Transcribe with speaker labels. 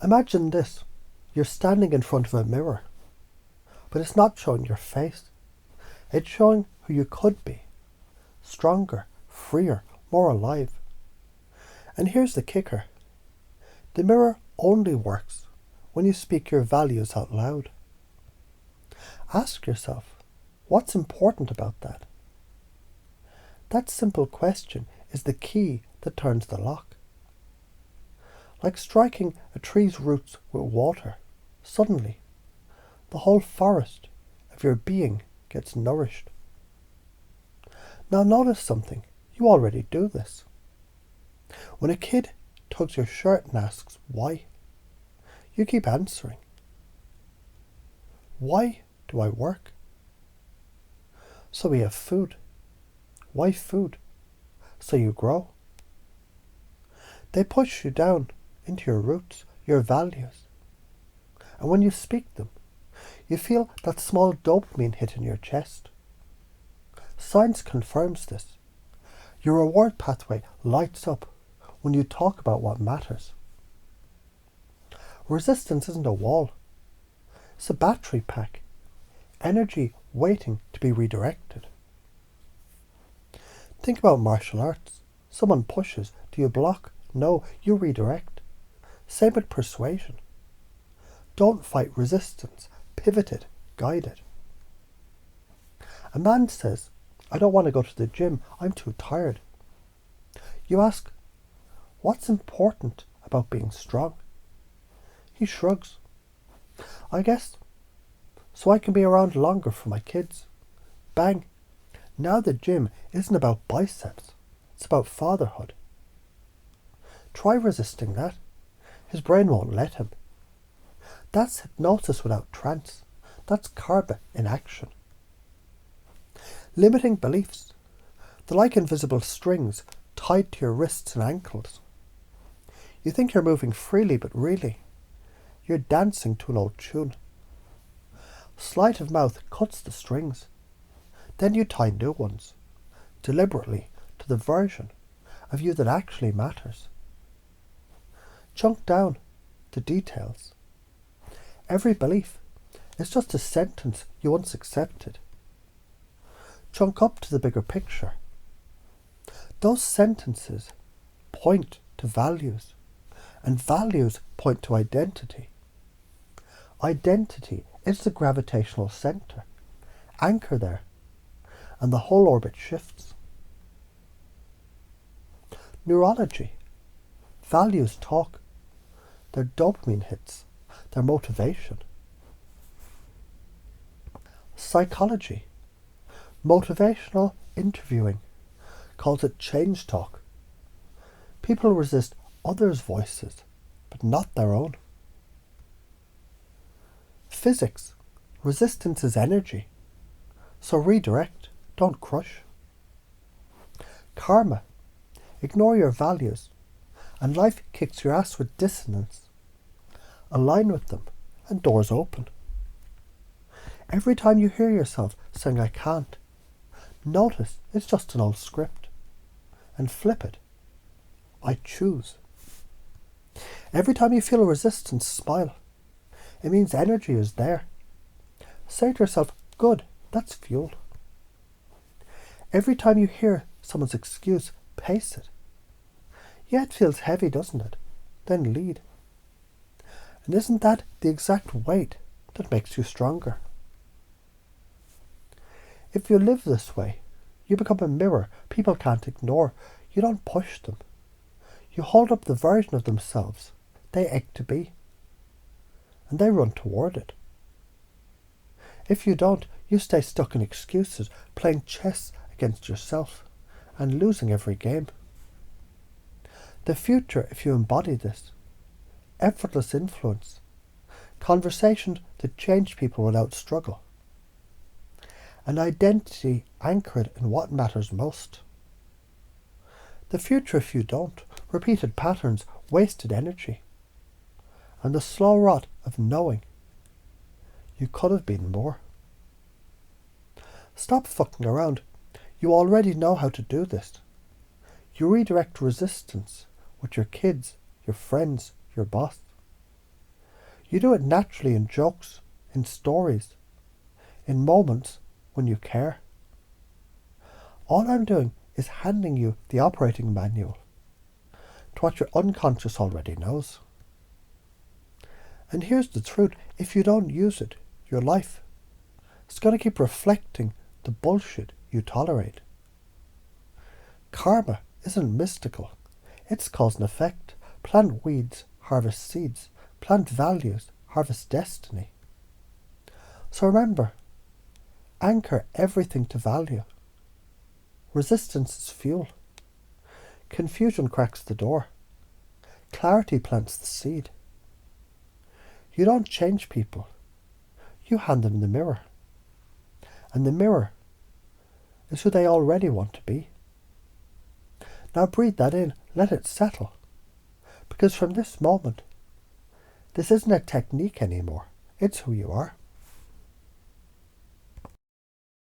Speaker 1: Imagine this. You're standing in front of a mirror, but it's not showing your face. It's showing who you could be. Stronger, freer, more alive. And here's the kicker. The mirror only works when you speak your values out loud. Ask yourself, what's important about that? That simple question is the key that turns the lock. Like striking a tree's roots with water, suddenly the whole forest of your being gets nourished. Now notice something. You already do this. When a kid tugs your shirt and asks why, you keep answering. Why do I work? So we have food. Why food? So you grow. They push you down into your roots, your values. And when you speak them, you feel that small dopamine hit in your chest. Science confirms this. Your reward pathway lights up when you talk about what matters. Resistance isn't a wall. It's a battery pack. Energy waiting to be redirected. Think about martial arts. Someone pushes. Do you block? No, you redirect. Same with persuasion. Don't fight resistance. Pivot it. Guide it. A man says, I don't want to go to the gym. I'm too tired. You ask, what's important about being strong? He shrugs. I guess so I can be around longer for my kids. Bang. Now the gym isn't about biceps. It's about fatherhood. Try resisting that. His brain won't let him. That's hypnosis without trance. That's karma in action. Limiting beliefs. They're like invisible strings tied to your wrists and ankles. You think you're moving freely, but really, you're dancing to an old tune. Sleight of mouth cuts the strings. Then you tie new ones, deliberately, to the version of you that actually matters. Chunk down the details. Every belief is just a sentence you once accepted. Chunk up to the bigger picture. Those sentences point to values, and values point to identity. Identity is the gravitational centre. Anchor there, and the whole orbit shifts. Neurology. Values talk. They're dopamine hits. They're motivation. Psychology. Motivational interviewing calls it change talk. People resist others' voices, but not their own. Physics. Resistance is energy. So redirect, don't crush. Karma. Ignore your values, and life kicks your ass with dissonance. Align with them, and doors open. Every time you hear yourself saying I can't, notice it's just an old script, and flip it. I choose. Every time you feel a resistance, smile. It means energy is there. Say to yourself, good, that's fuel. Every time you hear someone's excuse, pace it. Yeah, it feels heavy, doesn't it? Then lead. And isn't that the exact weight that makes you stronger? If you live this way, you become a mirror people can't ignore. You don't push them. You hold up the version of themselves they ache to be, and they run toward it. If you don't, you stay stuck in excuses, playing chess against yourself, and losing every game. The future, if you embody this, effortless influence, conversations that change people without struggle, an identity anchored in what matters most. The future, if you don't, repeated patterns, wasted energy, and the slow rot of knowing you could have been more. Stop fucking around. You already know how to do this. You redirect resistance with your kids, your friends, your boss. You do it naturally in jokes, in stories, in moments when you care. All I'm doing is handing you the operating manual to what your unconscious already knows. And here's the truth, if you don't use it, your life is going to keep reflecting the bullshit you tolerate. Karma isn't mystical, it's cause and effect. Plant weeds, harvest seeds. Plant values, harvest destiny. So remember, anchor everything to value. Resistance is fuel. Confusion cracks the door. Clarity plants the seed. You don't change people. You hand them the mirror. And the mirror is who they already want to be. Now breathe that in, let it settle. Because from this moment, this isn't a technique anymore. It's who you are.